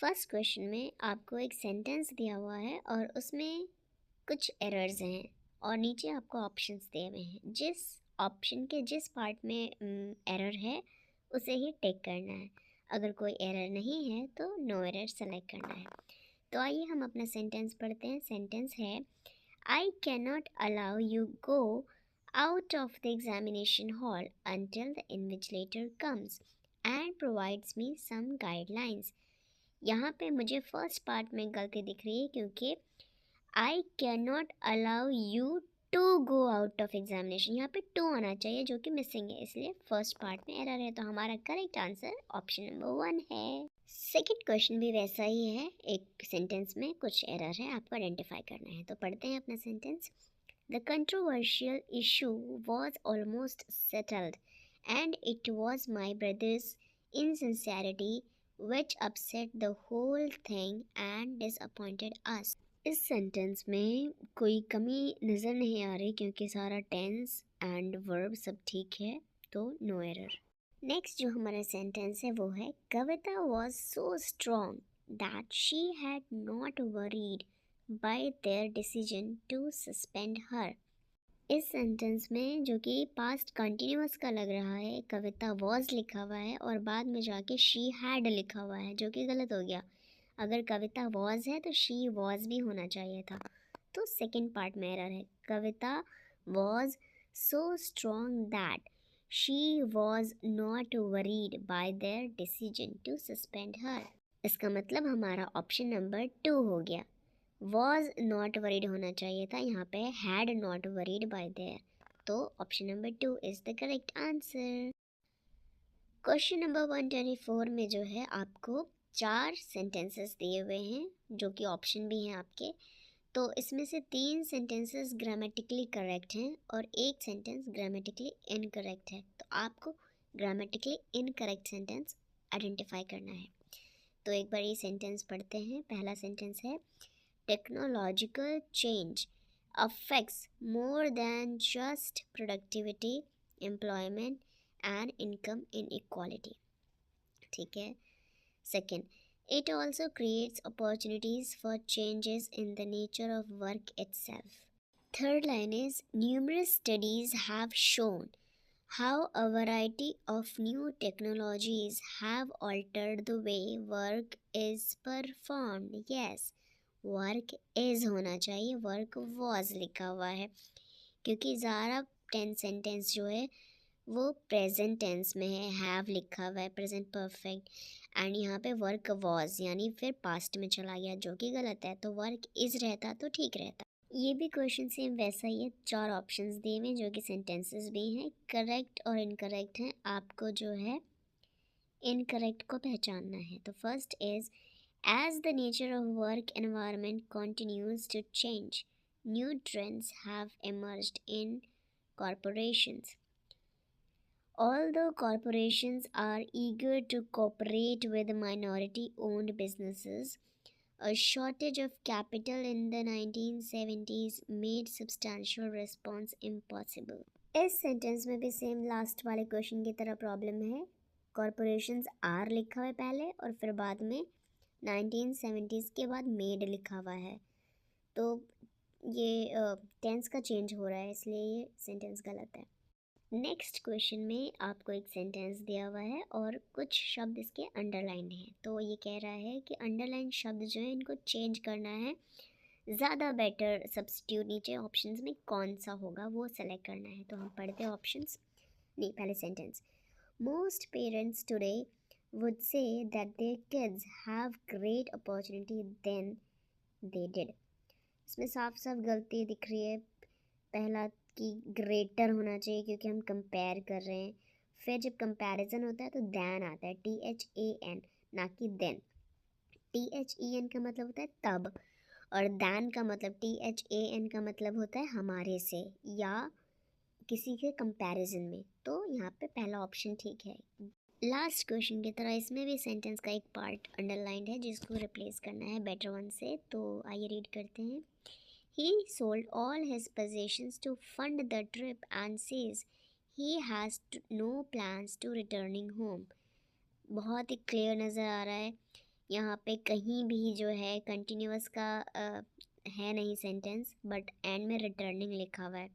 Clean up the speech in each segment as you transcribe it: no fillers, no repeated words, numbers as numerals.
First question में आपको एक सेंटेंस दिया हुआ है और उसमें कुछ एरर्स हैं और नीचे आपको ऑप्शंस दिए हुए हैं। जिस ऑप्शन के जिस पार्ट में एरर है उसे ही टिक करना है। अगर कोई एरर नहीं है तो नो एरर सेलेक्ट करना है। तो आइए हम अपना सेंटेंस पढ़ते हैं। सेंटेंस है, आई can not allow you go out of the examination hall until the invigilator comes and provides me some guidelines। यहाँ पे मुझे फर्स्ट पार्ट में गलती दिख रही है क्योंकि I can not allow you to go out of examination, यहाँ पे टू आना चाहिए जो कि मिसिंग है, इसलिए फर्स्ट पार्ट में एरर है। तो हमारा करेक्ट आंसर ऑप्शन नंबर 1 है। सेकंड क्वेश्चन भी वैसा ही है, एक सेंटेंस में कुछ एरर है, आपको आइडेंटिफाई करना है। तो पढ़ते हैं अपना sentence. The controversial issue was almost settled, and it was my brother's insincerity which upset the whole thing and disappointed us। इस सेंटेंस में कोई कमी नज़र नहीं आ रही क्योंकि सारा टेंस एंड वर्ब सब ठीक है, तो नो एरर। नेक्स्ट जो हमारा सेंटेंस है वो है, कविता was so strong that she had not worried by their decision to suspend her। इस सेंटेंस में जो कि पास्ट कंटिन्यूअस का लग रहा है, कविता वॉज लिखा हुआ है और बाद में जाके शी हैड लिखा हुआ है जो कि गलत हो गया। अगर कविता वॉज है तो शी वॉज भी होना चाहिए था, तो सेकंड पार्ट में एरर है। Kavita was so strong that she was not worried by their decision to suspend her. इसका मतलब हमारा ऑप्शन नंबर 2 हो गया। वॉज नॉट वरीड होना चाहिए था, यहाँ पे had not worried by their, तो option number 2 is the correct answer. Question number 124 में जो है आपको 4 सेंटेंसेस दिए हुए हैं जो कि ऑप्शन भी हैं आपके। तो इसमें से 3 सेंटेंसेस ग्रामेटिकली करेक्ट हैं और एक सेंटेंस ग्रामेटिकली इनकरेक्ट है। तो आपको ग्रामेटिकली इनकरेक्ट सेंटेंस आइडेंटिफाई करना है। तो एक बार ये सेंटेंस पढ़ते हैं। पहला सेंटेंस है, technological change affects more than just productivity, employment and income inequality। ठीक है। Second, it also creates opportunities for changes in the nature of work itself। Third line is, numerous studies have shown how a variety of new technologies have altered the way work is performed। Yes, work is होना चाहिए, work was लिखा हुआ है क्योंकि ज़्यादा tense sentence जो है वो प्रेजेंट टेंस में है, हैव लिखा हुआ है प्रेजेंट परफेक्ट, एंड यहाँ पे वर्क वॉज यानी फिर पास्ट में चला गया जो कि गलत है। तो वर्क इज़ रहता तो ठीक रहता। ये भी क्वेश्चन सेम वैसा ही है, 4 ऑप्शंस दिए हुए जो कि सेंटेंसेस भी हैं, करेक्ट और इनकरेक्ट हैं। आपको जो है इनकरेक्ट को पहचानना है। तो first is, as the nature of work environment continues to change, new trends have emerged in corporations। Although corporations are eager to cooperate with minority-owned businesses, a shortage of capital in the 1970s made substantial response impossible। इस sentence में भी same last वाले question की तरह problem है। Corporations are लिखा हुआ है पहले और फिर बाद में 1970s के बाद मेड लिखा हुआ है, तो ये टेंस का चेंज हो रहा है इसलिए ये सेंटेंस गलत है। नेक्स्ट क्वेश्चन में आपको एक सेंटेंस दिया हुआ है और कुछ शब्द इसके अंडरलाइन हैं। तो ये कह रहा है कि अंडरलाइन शब्द जो है इनको चेंज करना है, ज़्यादा बेटर सब्स्टिट्यूट नीचे ऑप्शंस में कौन सा होगा वो सेलेक्ट करना है। तो हम पढ़ते हैं ऑप्शंस, नहीं पहले sentence. Most parents today would say that their kids have great opportunity than they did। इसमें साफ साफ गलती दिख रही है। पहला कि ग्रेटर होना चाहिए क्योंकि हम कंपेयर कर रहे हैं, फिर जब कंपैरिजन होता है तो दैन आता है, THAN ना कि देन। THEN का मतलब होता है तब और दैन का मतलब THAN का मतलब होता है हमारे से या किसी के कंपैरिजन में। तो यहाँ पे पहला ऑप्शन ठीक है। लास्ट क्वेश्चन की तरह इसमें भी सेंटेंस का एक पार्ट अंडरलाइंड है जिसको रिप्लेस करना है बेटर वन से। तो आइए रीड करते हैं। He sold all his possessions to fund the trip and says he has no plans to returning home। बहुत ही क्लियर नज़र आ रहा है, यहाँ पे कहीं भी जो है कंटिन्यूअस का है नहीं सेंटेंस, बट एंड में रिटर्निंग लिखा हुआ है।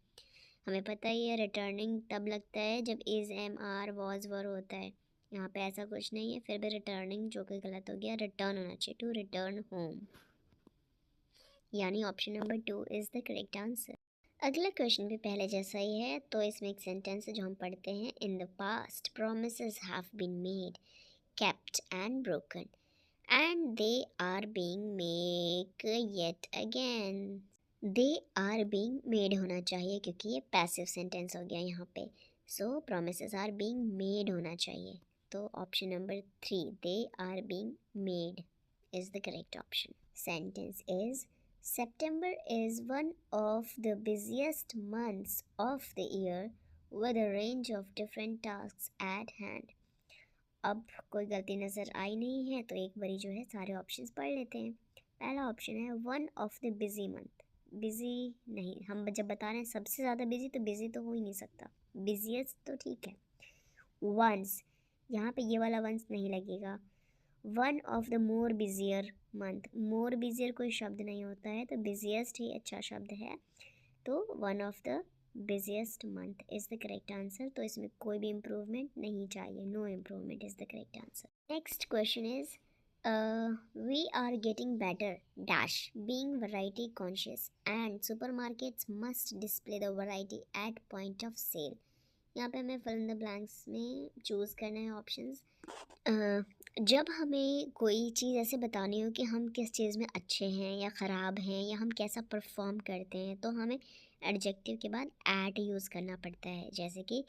हमें पता ही है रिटर्निंग तब लगता है जब is am are was were होता है। यहाँ पे ऐसा कुछ नहीं है, फिर भी रिटर्निंग जो कि गलत हो गया, रिटर्न होना चाहिए, टू रिटर्न होम, यानी option number 2 is the correct answer. अगला क्वेश्चन भी पहले जैसा ही है, तो इसमें एक सेंटेंस है जो हम पढ़ते हैं, in the past promises have been made, kept and broken, and they are being made yet again. they are being made होना चाहिए क्योंकि ये पैसिव सेंटेंस हो गया यहाँ पे, सो promises are being made होना चाहिए। तो option number 3, they are being made is the correct option. Sentence is, September is one of the busiest months of the year with a range of different tasks at hand. अब कोई गलती नज़र आई नहीं है तो एक बारी जो है सारे ऑप्शंस पढ़ लेते हैं। पहला ऑप्शन है one of the busy month. Busy नहीं, हम जब बता रहे हैं सबसे ज़्यादा बिजी तो हो ही नहीं सकता, बिजिएस्ट तो ठीक है। वंस, यहाँ पे ये वाला वंस नहीं लगेगा। One of the more busier month, more busier कोई शब्द नहीं होता है, तो बिजिएस्ट ही अच्छा शब्द है, तो one of the busiest month is the correct answer. तो इसमें कोई भी इम्प्रूवमेंट नहीं चाहिए, no improvement is the correct answer. Next question is, we are getting better dash being variety conscious and supermarkets must display the variety at point of sale. यहाँ पे हमें fill in the blanks में choose करना है options. जब हमें कोई चीज़ ऐसे बतानी हो कि हम किस चीज़ में अच्छे हैं या ख़राब हैं या हम कैसा परफॉर्म करते हैं, तो हमें एडजेक्टिव के बाद एट यूज़ करना पड़ता है। जैसे कि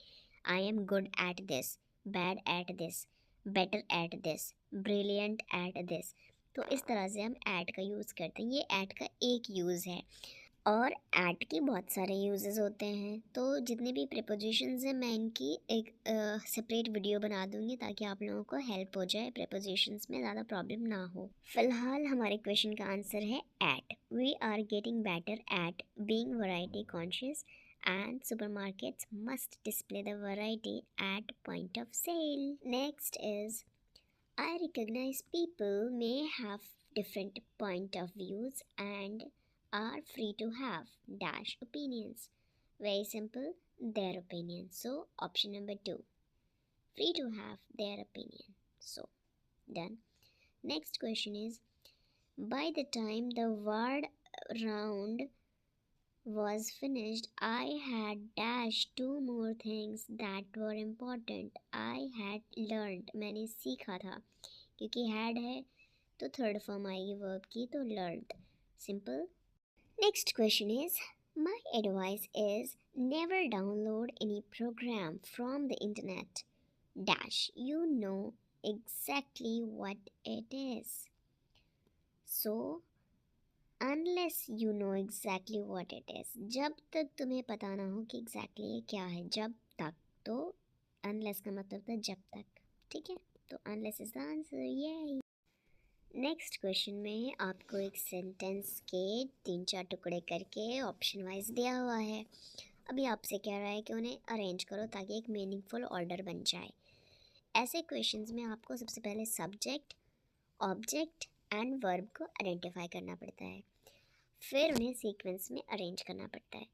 I am good at this, bad at this, better at this, brilliant at this. तो इस तरह से हम एट का यूज़ करते हैं, ये एट का एक यूज़ है। और एट के बहुत सारे यूजेस होते हैं, तो जितने भी प्रेपोजिशंस हैं मैं इनकी एक सेपरेट वीडियो बना दूंगी ताकि आप लोगों को हेल्प हो जाए, प्रेपोजिशंस में ज़्यादा प्रॉब्लम ना हो। फिलहाल हमारे क्वेश्चन का आंसर है at. We are getting better at being variety conscious and supermarkets must display the variety at point of sale. Next is, I recognise people may have different point of views and are free to have dash opinions. Very simple, their opinion. So option number 2, free to have their opinion. So done. Next question is, by the time the word round was finished, I had dash two more things that were important. I had learned, मैंने सीखा था, क्योंकि had है तो third form आएगी verb की, तो learned. Simple. Next question is, my advice is never download any program from the internet dash you know exactly what it is. So unless you know exactly what it is, जब तक तुम्हें पता ना हो कि exactly ये क्या है, जब तक, तो unless का मतलब था जब तक, ठीक है, तो unless is the answer, yay. Next question में आपको एक सेंटेंस के 3-4 टुकड़े करके ऑप्शन वाइज दिया हुआ है। अभी आपसे कह रहा है कि उन्हें अरेंज करो ताकि एक मीनिंगफुल ऑर्डर बन जाए। ऐसे क्वेश्चंस में आपको सबसे पहले सब्जेक्ट, ऑब्जेक्ट एंड वर्ब को आइडेंटिफाई करना पड़ता है, फिर उन्हें सीक्वेंस में अरेंज करना पड़ता है।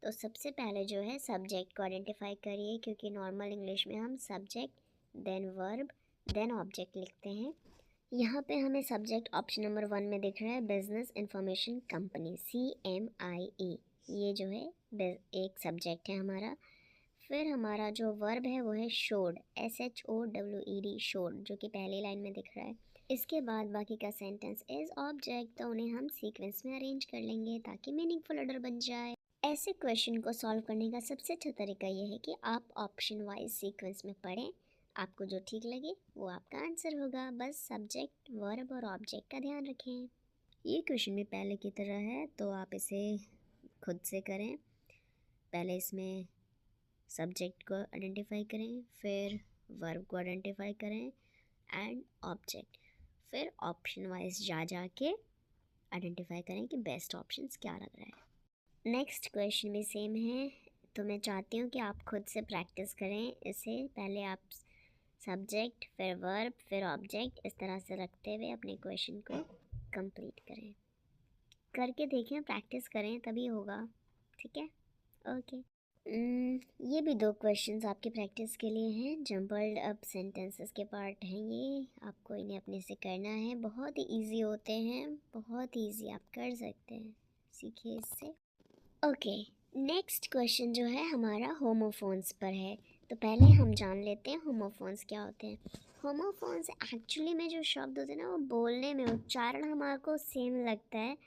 तो सबसे पहले जो है सब्जेक्ट को आइडेंटिफाई करिए, क्योंकि नॉर्मल इंग्लिश में हम subject then verb then object लिखते हैं। यहाँ पे हमें सब्जेक्ट ऑप्शन नंबर 1 में दिख रहा है, बिजनेस इंफॉर्मेशन कंपनी, CMIE, ये जो है एक सब्जेक्ट है हमारा। फिर हमारा जो वर्ब है वो है शोड, SHOWED, शोड, जो कि पहली लाइन में दिख रहा है। इसके बाद बाकी का सेंटेंस इज ऑब्जेक्ट, तो उन्हें हम सीक्वेंस में अरेंज कर लेंगे ताकि मीनिंगफुल ऑर्डर बन जाए। ऐसे क्वेश्चन को सॉल्व करने का सबसे अच्छा तरीका ये है कि आप ऑप्शन वाइज सीक्वेंस में पढ़ें, आपको जो ठीक लगे वो आपका आंसर होगा। बस सब्जेक्ट, वर्ब और ऑब्जेक्ट का ध्यान रखें। ये क्वेश्चन भी पहले की तरह है, तो आप इसे खुद से करें। पहले इसमें सब्जेक्ट को आइडेंटिफाई करें, फिर वर्ब को आइडेंटिफाई करें एंड ऑब्जेक्ट, फिर ऑप्शन वाइज जा के आइडेंटिफाई करें कि बेस्ट ऑप्शंस क्या लग रहा है। नेक्स्ट क्वेश्चन भी सेम है, तो मैं चाहती हूँ कि आप खुद से प्रैक्टिस करें इसे। पहले आप सब्जेक्ट, फिर वर्ब, फिर ऑब्जेक्ट, इस तरह से रखते हुए अपने क्वेश्चन को कंप्लीट करें। करके देखें, प्रैक्टिस करें, तभी होगा। ठीक है, ओके। ये भी 2 क्वेश्चंस आपकी प्रैक्टिस के लिए हैं। जंबल्ड अप सेंटेंसेस के पार्ट हैं ये, आपको इन्हें अपने से करना है। बहुत ही ईजी होते हैं, बहुत ईजी, आप कर सकते हैं, सीखिए इससे। ओके, नेक्स्ट क्वेश्चन जो है हमारा होमोफोन्स पर है। तो पहले हम जान लेते हैं होमोफोन्स क्या होते हैं। होमोफोन्स एक्चुअली में जो शब्द होते हैं ना, वो बोलने में उच्चारण हमारे को सेम लगता है,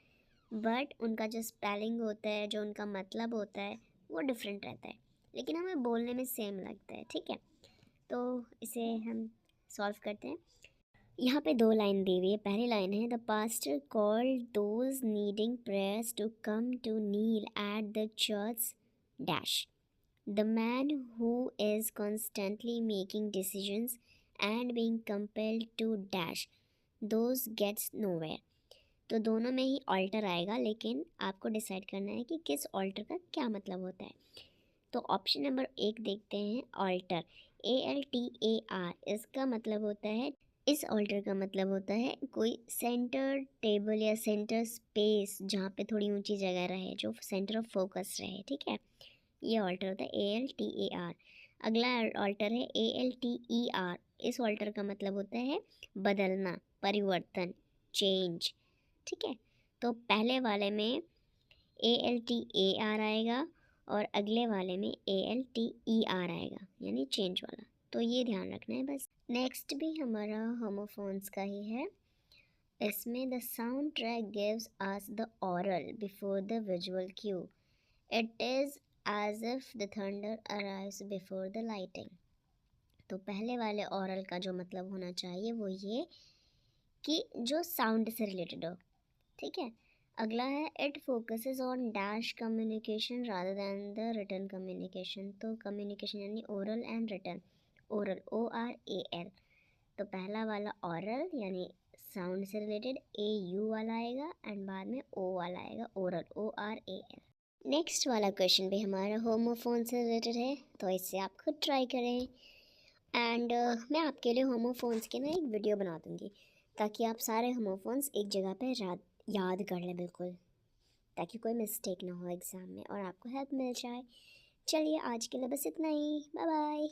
बट उनका जो स्पेलिंग होता है, जो उनका मतलब होता है, वो डिफरेंट रहता है, लेकिन हमें बोलने में सेम लगता है। ठीक है, तो इसे हम सॉल्व करते हैं। यहाँ पे 2 लाइन दी हुई है। पहली लाइन है, the pastor called those needing prayers to come to kneel at the church dash the man who is constantly making decisions and being compelled to dash those gets nowhere. तो दोनों में ही alter आएगा, लेकिन आपको decide करना है कि किस ऑल्टर का क्या मतलब होता है। तो ऑप्शन नंबर 1 देखते हैं, ऑल्टर, ALTAR, इसका मतलब होता है, इस ऑल्टर का मतलब होता है कोई सेंटर टेबल या सेंटर स्पेस जहाँ पे थोड़ी ऊंची जगह रहे, जो सेंटर ऑफ फोकस रहे। ठीक है, ये ऑल्टर होता है ALTAR। अगला ऑल्टर है ALTER। इस ऑल्टर का मतलब होता है बदलना, परिवर्तन, चेंज। ठीक है, तो पहले वाले में ALTAR आएगा और अगले वाले में ALTER आएगा, यानी चेंज वाला। तो ये ध्यान रखना है बस। नेक्स्ट भी हमारा होमोफोन्स का ही है। इसमें the sound track gives us the aural before the visual cue, it is as if the thunder arrives before the lightning. तो पहले वाले ऑरल का जो मतलब होना चाहिए वो ये कि जो साउंड से रिलेटेड हो। ठीक है, अगला है, it focuses on dash communication rather than the written communication. तो कम्युनिकेशन यानी oral and written, oral ORAL। तो पहला वाला ऑरल यानी साउंड से रिलेटेड AU वाला आएगा, एंड बाद में O वाला आएगा, ओरल ORAL। नेक्स्ट वाला क्वेश्चन भी हमारा होमोफोन से रिलेटेड है, तो इससे आप खुद ट्राई करें। एंड मैं आपके लिए होमोफोन्स की ना एक वीडियो बना दूँगी, ताकि आप सारे होमोफोन्स एक जगह पे याद कर लें बिल्कुल, ताकि कोई मिस्टेक ना हो एग्ज़ाम में और आपको हेल्प मिल जाए। चलिए आज के लिए बस इतना ही, बाय बाय।